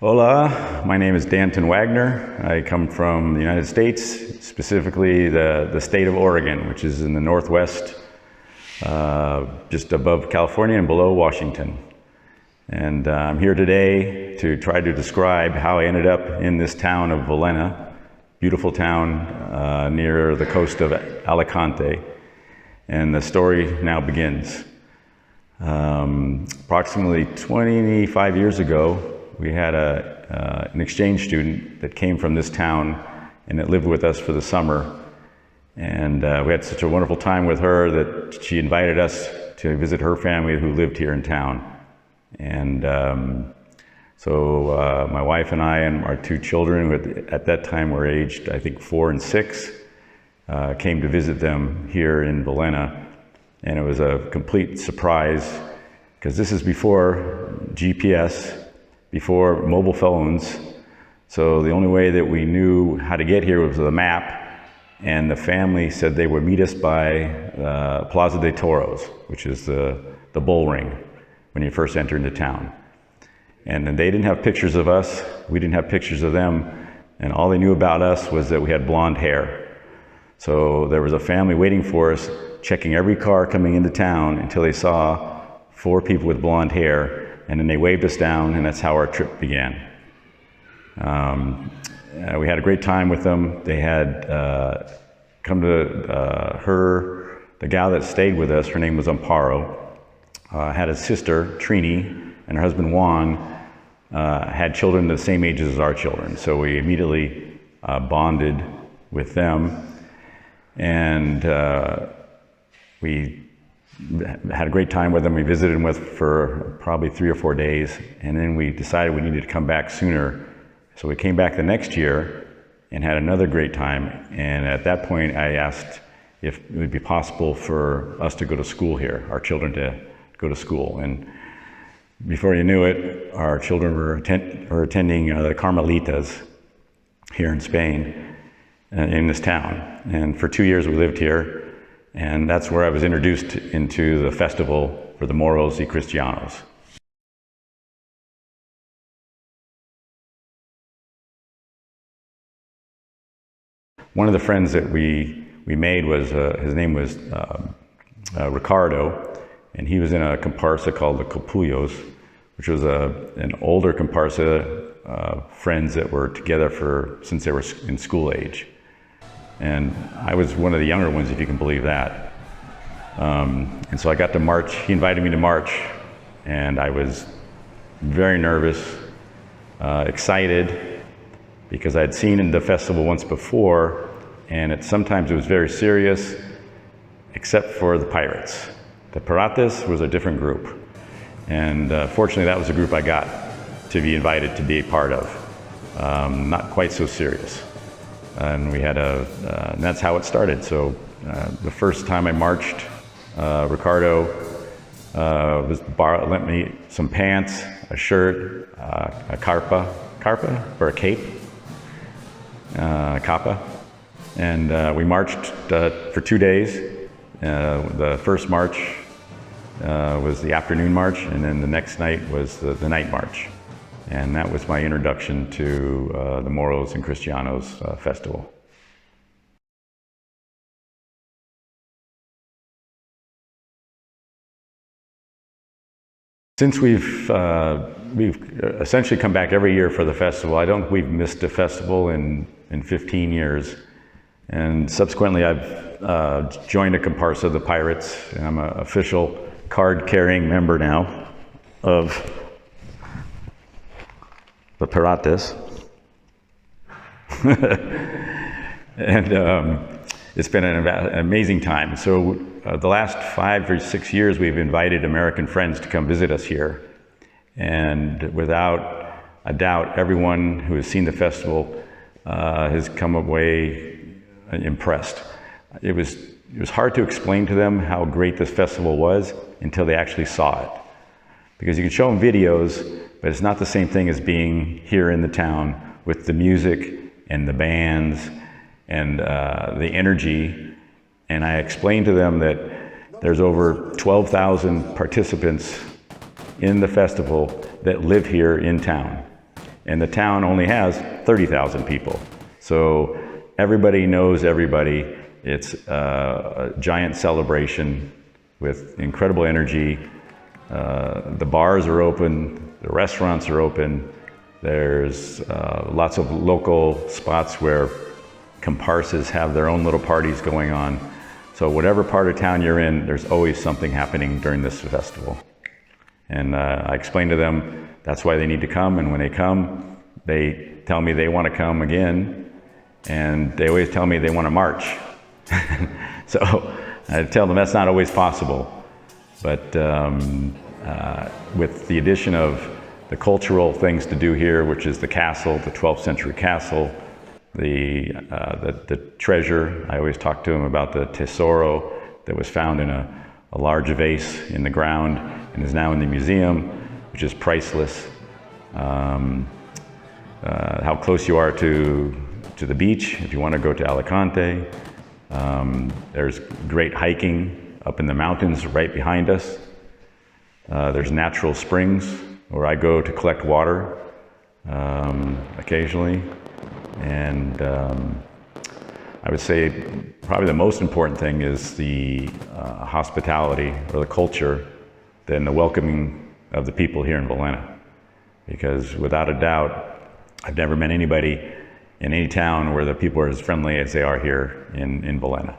Hola, my name is Danton Wagner. I come from the United States, specifically the state of Oregon, which is in the northwest, just above California and below Washington. And I'm here today to try to describe how I ended up in this town of Villena, beautiful town near the coast of Alicante. And the story now begins. Approximately 25 years ago, we had an exchange student that came from this town and that lived with us for the summer. And we had such a wonderful time with her that she invited us to visit her family who lived here in town. And so my wife and I and our two children, who at that time were aged, I think, 4 and 6, came to visit them here in Villena. And it was a complete surprise, because this is before GPS, before mobile phones. So the only way that we knew how to get here was with a map, and the family said they would meet us by Plaza de Toros, which is the bull ring when you first enter into town. And then they didn't have pictures of us, we didn't have pictures of them, and all they knew about us was that we had blonde hair. So there was a family waiting for us, checking every car coming into town until they saw 4 people with blonde hair. And then they waved us down, and that's how our trip began. We had a great time with them. They had come to the gal that stayed with us, her name was Amparo, had a sister, Trini, and her husband, Juan, had children the same ages as our children. So we immediately bonded with them. And we had a great time with them. We visited them for probably 3 or 4 days, and then we decided we needed to come back sooner. So we came back the next year and had another great time. And at that point, I asked if it would be possible for us to go to school here, our children to go to school. And before you knew it, our children were attending the Carmelitas here in Spain, in this town. And for 2 years we lived here. And that's where I was introduced into the festival for the Moros y Cristianos. One of the friends that we made was, his name was Ricardo, and he was in a comparsa called the Capullos, which was an older comparsa, friends that were together since they were in school age. And I was one of the younger ones, if you can believe that. And so I got to march. He invited me to march, and I was very nervous, excited, because I'd seen the festival once before, and sometimes it was very serious, except for the pirates. The pirates was a different group. And fortunately, that was the group I got to be invited to be a part of. Not quite so serious. And we had and that's how it started. So the first time I marched, Ricardo lent me some pants, a shirt, a carpa or a cape, capa, and we marched for 2 days. The first march was the afternoon march, and then the next night was the night march. And that was my introduction to the Moros and Cristianos festival. Since we've essentially come back every year for the festival, I don't think we've missed a festival in 15 years. And subsequently, I've joined a comparsa, the Pirates, and I'm an official card-carrying member now of the Pirates. And it's been an amazing time. So the last 5 or 6 years, we've invited American friends to come visit us here. And without a doubt, everyone who has seen the festival has come away impressed. It was hard to explain to them how great this festival was until they actually saw it. Because you can show them videos, but it's not the same thing as being here in the town with the music and the bands and the energy. And I explained to them that there's over 12,000 participants in the festival that live here in town. and the town only has 30,000 people. So everybody knows everybody. It's a giant celebration with incredible energy. The bars are open, the restaurants are open. There's lots of local spots where comparsas have their own little parties going on. So whatever part of town you're in, there's always something happening during this festival. And I explain to them that's why they need to come, and when they come, they tell me they want to come again, and they always tell me they want to march. So I tell them that's not always possible, but with the addition of the cultural things to do here, which is the castle, the 12th century castle, the treasure. I always talk to them about the tesoro that was found in a large vase in the ground and is now in the museum, which is priceless. How close you are to the beach if you want to go to Alicante. There's great hiking up in the mountains right behind us. There's natural springs where I go to collect water occasionally. And I would say probably the most important thing is the hospitality or the culture and the welcoming of the people here in Villena. Because without a doubt, I've never met anybody in any town where the people are as friendly as they are here in Villena.